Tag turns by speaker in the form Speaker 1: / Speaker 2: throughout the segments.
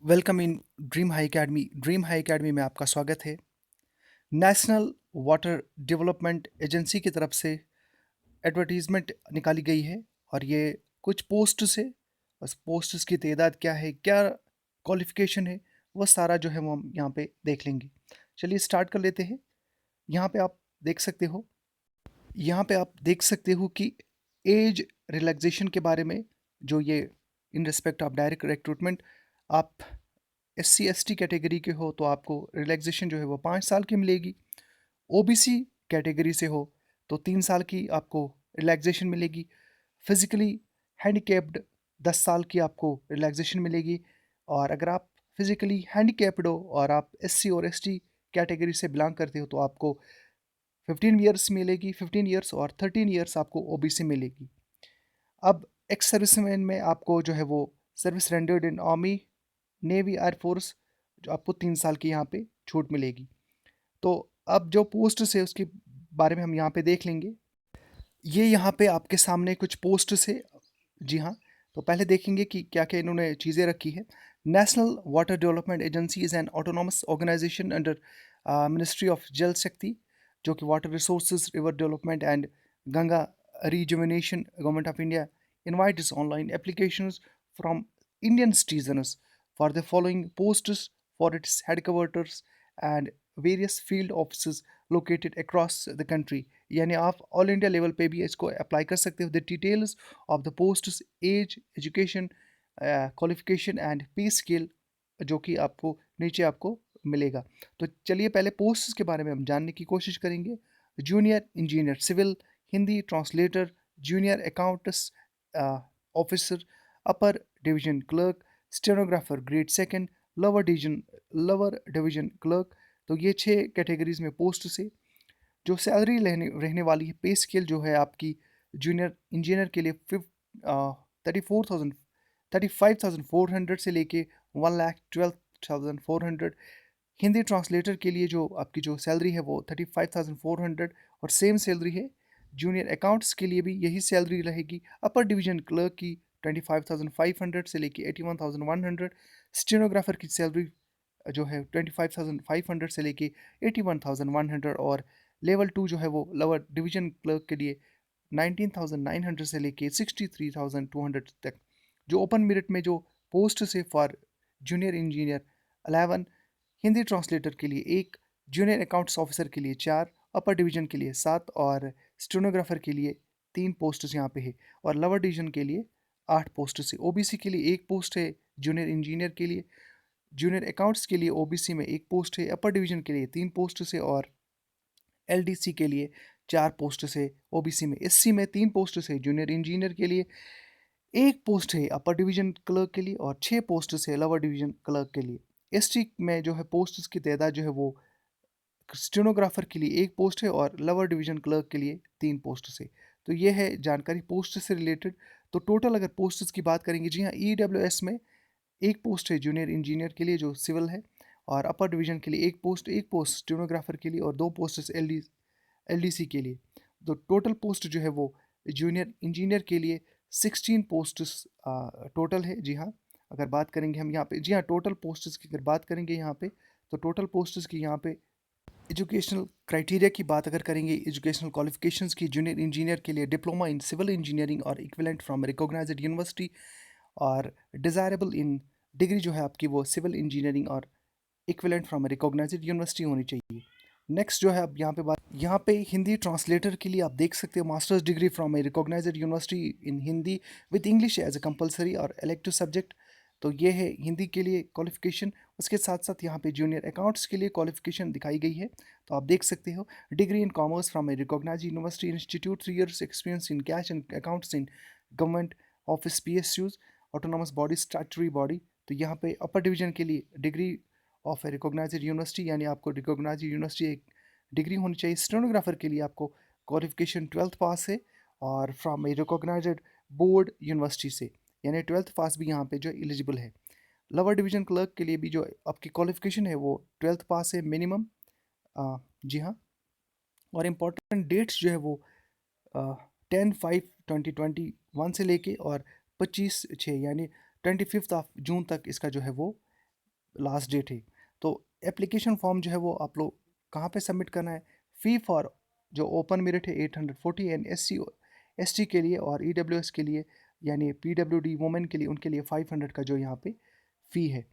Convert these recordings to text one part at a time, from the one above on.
Speaker 1: Welcome in dream high academy. Dream high academy में आपका स्वागत है। नेशनल वाटर डेवलपमेंट एजेंसी की तरफ से एडवर्टीजमेंट निकाली गई है और ये कुछ पोस्ट्स है। उस पोस्ट्स की तादाद क्या है, क्या क्वालिफिकेशन है, वह सारा जो है वो हम यहाँ पे देख लेंगे। चलिए स्टार्ट कर लेते हैं। यहाँ पे आप देख सकते हो यहाँ पे आप देख सकते हो कि एज रिलैक्सेशन के बारे में जो ये in respect of direct recruitment, आप SC ST कैटेगरी के हो तो आपको रिलैक्सेशन जो है वो 5 साल की मिलेगी। OBC कैटेगरी से हो तो 3 साल की आपको रिलैक्सेशन मिलेगी। फिजिकली हैंडीकैप्ड 10 साल की आपको रिलैक्सेशन मिलेगी। और अगर आप फिजिकली हैंडीकैप्ड हो और आप SC और ST कैटेगरी से बिलोंग करते हो तो आपको 15 ईयर्स मिलेगी, 15 ईयर्स, और 13 ईयर्स आपको OBC मिलेगी। अब एक्स सर्विसमैन में आपको जो है वो सर्विस रेंडर्ड इन आर्मी, नेवी, एयरफोर्स, जो आपको 3 साल की यहाँ पे छूट मिलेगी। तो अब जो पोस्ट है उसके बारे में हम यहाँ पे देख लेंगे। ये यहाँ पे आपके सामने कुछ पोस्ट है। जी हाँ, तो पहले देखेंगे कि क्या क्या इन्होंने चीज़ें रखी है। National water development agency is an autonomous organisation under ministry of Jal Shakti, जो कि water resources, river development and Ganga rejuvenation, government of India invites online applications from Indian citizens for the following posts for its headquarters and various field offices located across the country। यानी आप all India level पे भी इसको apply कर सकते हो। The details of the posts, age, education, qualification and pay scale, जो कि आपको नीचे आपको मिलेगा। तो चलिए पहले पोस्ट्स के बारे में हम जानने की कोशिश करेंगे। Junior engineer civil, Hindi translator, junior accounts officer, upper division clerk, stenographer grade second, lower division clerk. तो ये 6 कैटेगरीज में पोस्ट से जो सैलरी रहने वाली है, पे स्केल जो है आपकी जूनियर इंजीनियर के लिए 34,000 35,400 से लेके 1,12,400। हिंदी ट्रांसलेटर के लिए जो आपकी जो सैलरी है वो 35,400, और सेम सैलरी है जूनियर अकाउंट्स के लिए भी यही सैलरी रहेगी। अपर डिवीजन क्लर्क की 25,500 से लेके 81,100। स्टेनोग्राफर की सैलरी जो है 25,500 से लेके 81,100, और लेवल 2 जो है वो लोअर डिवीजन क्लर्क के लिए 19,900 से लेके 63,200 तक। जो ओपन मेरिट में जो पोस्ट है for junior engineer 11, Hindi translator के लिए 1, जूनियर अकाउंट्स ऑफिसर के लिए 4, अपर डिवीजन के लिए 7, और स्टेनोग्राफर के लिए 3 पोस्ट यहाँ पे है, और लोअर डिवीजन के लिए 8 पोस्ट है। OBC के लिए 1 पोस्ट है जूनियर इंजीनियर के लिए। जूनियर अकाउंट्स के लिए OBC में 1 पोस्ट है, अपर डिवीजन के लिए 3 पोस्ट है, और LDC के लिए 4 पोस्ट है। OBC में SC में 3 पोस्ट है जूनियर इंजीनियर के लिए, 1 पोस्ट है अपर डिवीजन क्लर्क के लिए, और 6 पोस्ट है लोअर डिवीजन क्लर्क के लिए। ST में जो है पोस्ट की तादाद जो है वो स्टेनोग्राफर के लिए 1 पोस्ट है, और लोअर डिवीजन क्लर्क के लिए 3 पोस्ट से। तो ये है जानकारी पोस्ट से रिलेटेड। तो टोटल अगर पोस्ट्स की बात करेंगे, जी हाँ, EWS में 1 पोस्ट है जूनियर इंजीनियर के लिए जो सिविल है, और अपर डिवीजन के लिए 1 पोस्ट स्टेनोग्राफर के लिए, और 2 पोस्ट LDC के लिए। तो टोटल पोस्ट जो है वो जूनियर इंजीनियर के लिए 16 पोस्ट्स टोटल है। जी हाँ, अगर बात करेंगे हम यहाँ पे, जी हाँ, टोटल पोस्ट्स की अगर बात करेंगे यहाँ पे, तो टोटल पोस्ट्स की यहाँ पे एजुकेशनल क्राइटेरिया की बात अगर करेंगे, एजुकेशनल क्वालिफिकेशंस की, जूनियर इंजीनियर के लिए डिप्लोमा इन सिविल इंजीनियरिंग और इक्विवेलेंट फ्रॉम रिकॉग्नाइज्ड यूनिवर्सिटी, और डिज़ायरेबल इन डिग्री जो है आपकी वो सिविल इंजीनियरिंग और इक्विवेलेंट फ्रॉम रिकॉग्नाइज्ड यूनिवर्सिटी होनी चाहिए। नेक्स्ट जो है अब यहाँ पे हिंदी ट्रांसलेटर के लिए आप देख सकते हो master's degree from a recognised university in Hindi with English as a compulsory और इलेक्टिव सब्जेक्ट। तो ये है हिंदी के लिए क्वालिफिकेशन। उसके साथ साथ यहाँ पे जूनियर अकाउंट्स के लिए क्वालिफिकेशन दिखाई गई है। तो आप देख सकते हो degree in commerce from a recognised university institute, 3 years experience in cash and accounts in government office, PSUs, autonomous body, statutory body. तो यहाँ पे अपर डिवीजन के लिए degree of a recognised university, यानी आपको रिकॉग्नाइज्ड यूनिवर्सिटी एक degree होनी चाहिए। स्टेनोग्राफर के लिए आपको क्वालिफिकेशन 12th पास है, और from a recognised board university से, यानी 12th पास भी यहाँ पे जो एलिजिबल है। लोअर डिवीजन क्लर्क के लिए भी जो आपकी क्वालिफिकेशन है वो 12th पास है मिनिमम। जी हाँ, और इम्पॉर्टेंट डेट्स जो है वो 10/5/2021 से लेके और 25/6 यानी 25 जून तक इसका जो है वो लास्ट डेट है। तो एप्लीकेशन फॉर्म जो है वो आप लोग कहाँ पे सबमिट करना है? फ़ी फॉर जो ओपन मेरिट है 840 एंड एसटी के लिए और ईडब्ल्यूएस के लिए यानी पीडब्ल्यूडी वुमेन के लिए उनके लिए 500 का जो यहाँ पे फ़ी है।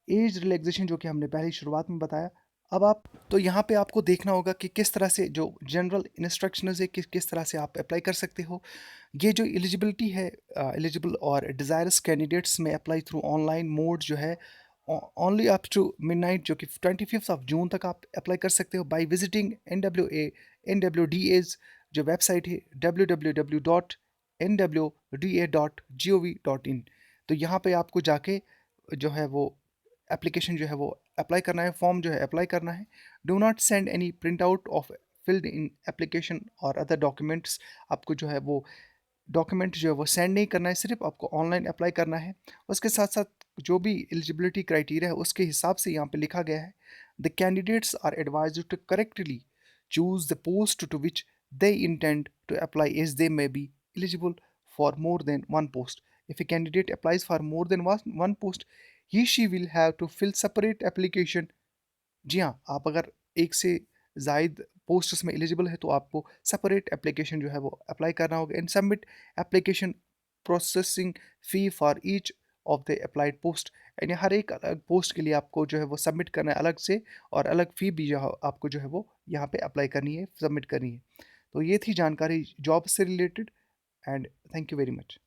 Speaker 1: एज रिलैक्सेशन जो कि हमने पहले शुरुआत में बताया। अब आप तो यहाँ पे आपको देखना होगा कि किस तरह से जो जनरल इंस्ट्रक्शंस है किस किस तरह से आप अप्लाई कर सकते हो। ये जो एलिजिबिलिटी है एलिजिबल और डिज़ायरस कैंडिडेट्स में अप्लाई थ्रू ऑनलाइन मोड जो है ओनली अप टू मिडनाइट जो कि 25 ऑफ जून तक आप अप्लाई कर सकते हो बाय विजिटिंग NWDA's जो वेबसाइट है www.nwda.gov.in। तो यहाँ पे आपको जाके जो है वो एप्लीकेशन जो है वो अप्लाई करना है, फॉर्म जो है अप्लाई करना है। Do not send any print out of filled in application और अदर डॉक्यूमेंट्स। आपको जो है वो डॉक्यूमेंट जो है वो सेंड नहीं करना है, सिर्फ आपको ऑनलाइन अप्लाई करना है। उसके साथ साथ जो भी एलिजिबिलिटी क्राइटेरिया है उसके हिसाब से यहाँ पे लिखा गया है, the candidates are advised to correctly choose the post to which they intend to apply as they may be eligible for more than one post. If a candidate applies for more than one post he she will have to fill separate application. जी हाँ, आप अगर एक से ज़ायद posts में eligible है तो आपको सेपरेट एप्लीकेशन जो है वो अप्लाई करना होगा and submit application processing fee for each of the applied post. यानी हर एक अलग पोस्ट के लिए आपको जो है वो सबमिट करना है अलग से और अलग फ़ी भी जो है आपको जो है वो यहाँ पे अप्लाई करनी है, सबमिट करनी है। तो ये थी जानकारी जॉब से related and thank you very much.